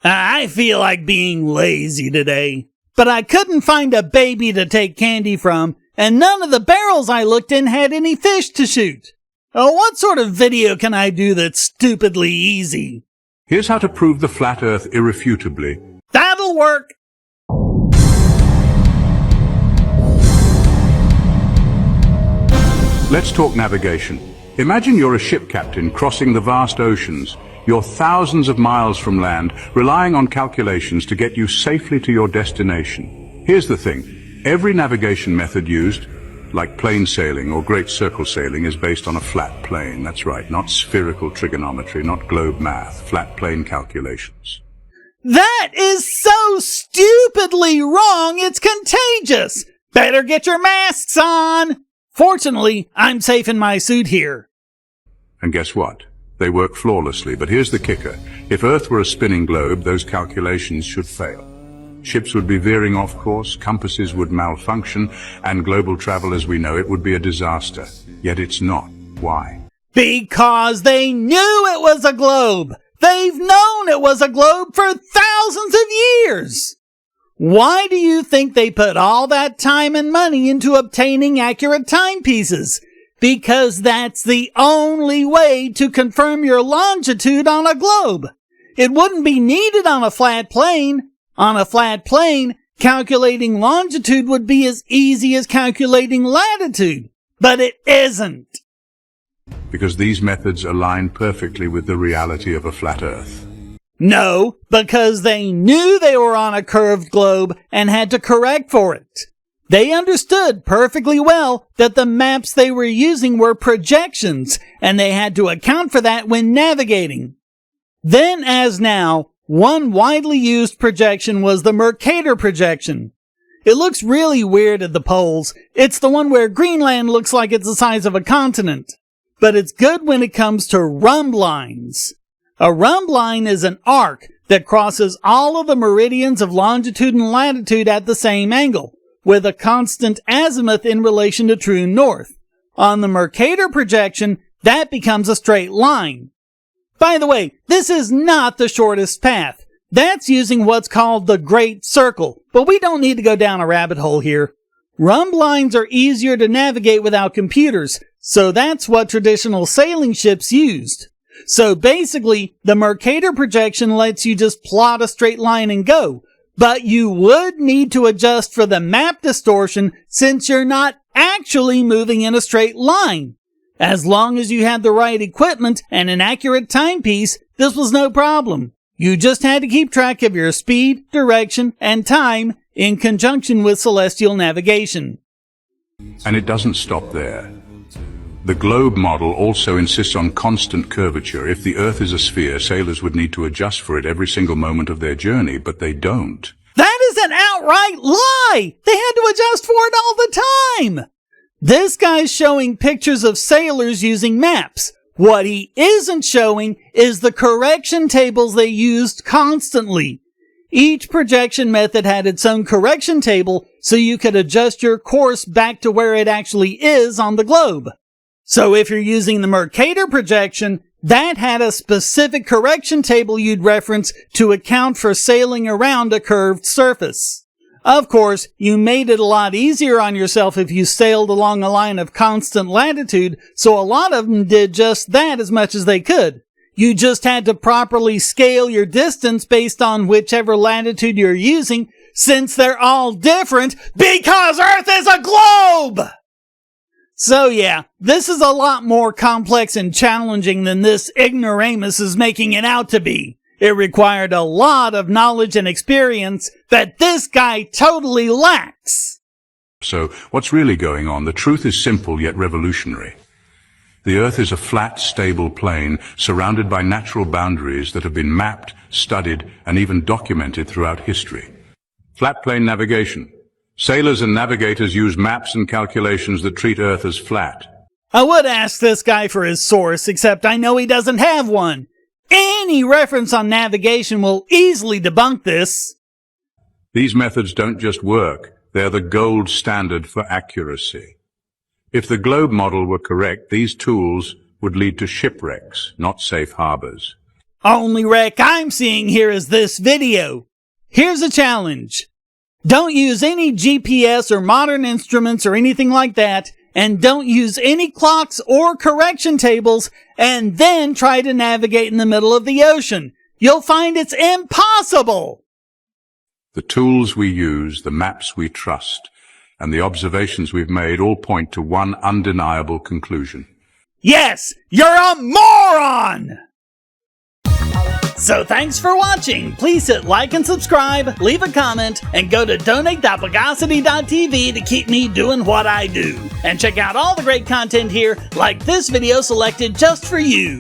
I feel like being lazy today. But I couldn't find a baby to take candy from, and none of the barrels I looked in had any fish to shoot. Oh, what sort of video can I do that's stupidly easy? Here's how to prove the flat Earth irrefutably. That'll work! Let's talk navigation. Imagine you're a ship captain crossing the vast oceans. You're thousands of miles from land, relying on calculations to get you safely to your destination. Here's the thing. Every navigation method used, like plain sailing or great circle sailing, is based on a flat plane. That's right, not spherical trigonometry, not globe math, flat plane calculations. That is so stupidly wrong, it's contagious! Better get your masks on! Fortunately, I'm safe in my suit here. And guess what? They work flawlessly, but here's the kicker. If Earth were a spinning globe, those calculations should fail. Ships would be veering off course, compasses would malfunction, and global travel as we know it would be a disaster. Yet it's not. Why? Because they knew it was a globe! They've known it was a globe for thousands of years! Why do you think they put all that time and money into obtaining accurate timepieces? Because that's the only way to confirm your longitude on a globe. It wouldn't be needed on a flat plane. On a flat plane, calculating longitude would be as easy as calculating latitude. But it isn't. Because these methods align perfectly with the reality of a flat Earth. No, because they knew they were on a curved globe and had to correct for it. They understood perfectly well that the maps they were using were projections, and they had to account for that when navigating. Then, as now, one widely used projection was the Mercator projection. It looks really weird at the poles. It's the one where Greenland looks like it's the size of a continent. But it's good when it comes to rhumb lines. A rhumb line is an arc that crosses all of the meridians of longitude and latitude at the same angle, with a constant azimuth in relation to true north. On the Mercator projection, that becomes a straight line. By the way, this is not the shortest path. That's using what's called the Great Circle, but we don't need to go down a rabbit hole here. Rhumb lines are easier to navigate without computers, so that's what traditional sailing ships used. So basically, the Mercator projection lets you just plot a straight line and go, but you would need to adjust for the map distortion since you're not actually moving in a straight line. As long as you had the right equipment and an accurate timepiece, this was no problem. You just had to keep track of your speed, direction, and time in conjunction with celestial navigation. And it doesn't stop there. The globe model also insists on constant curvature. If the Earth is a sphere, sailors would need to adjust for it every single moment of their journey, but they don't. That is an outright lie! They had to adjust for it all the time! This guy's showing pictures of sailors using maps. What he isn't showing is the correction tables they used constantly. Each projection method had its own correction table, so you could adjust your course back to where it actually is on the globe. So if you're using the Mercator projection, that had a specific correction table you'd reference to account for sailing around a curved surface. Of course, you made it a lot easier on yourself if you sailed along a line of constant latitude, so a lot of them did just that as much as they could. You just had to properly scale your distance based on whichever latitude you're using, since they're all different because Earth is a globe! So yeah, this is a lot more complex and challenging than this ignoramus is making it out to be. It required a lot of knowledge and experience that this guy totally lacks. So, what's really going on? The truth is simple yet revolutionary. The Earth is a flat, stable plane surrounded by natural boundaries that have been mapped, studied, and even documented throughout history. Flat plane navigation. Sailors and navigators use maps and calculations that treat Earth as flat. I would ask this guy for his source, except I know he doesn't have one. Any reference on navigation will easily debunk this. These methods don't just work, they're the gold standard for accuracy. If the globe model were correct, these tools would lead to shipwrecks, not safe harbors. Only wreck I'm seeing here is this video. Here's a challenge. Don't use any GPS or modern instruments or anything like that, and don't use any clocks or correction tables, and then try to navigate in the middle of the ocean. You'll find it's impossible! The tools we use, the maps we trust, and the observations we've made all point to one undeniable conclusion. Yes, you're a moron! So thanks for watching. Please hit like and subscribe, leave a comment, and go to donate.bogosity.tv to keep me doing what I do. And check out all the great content here, like this video selected just for you.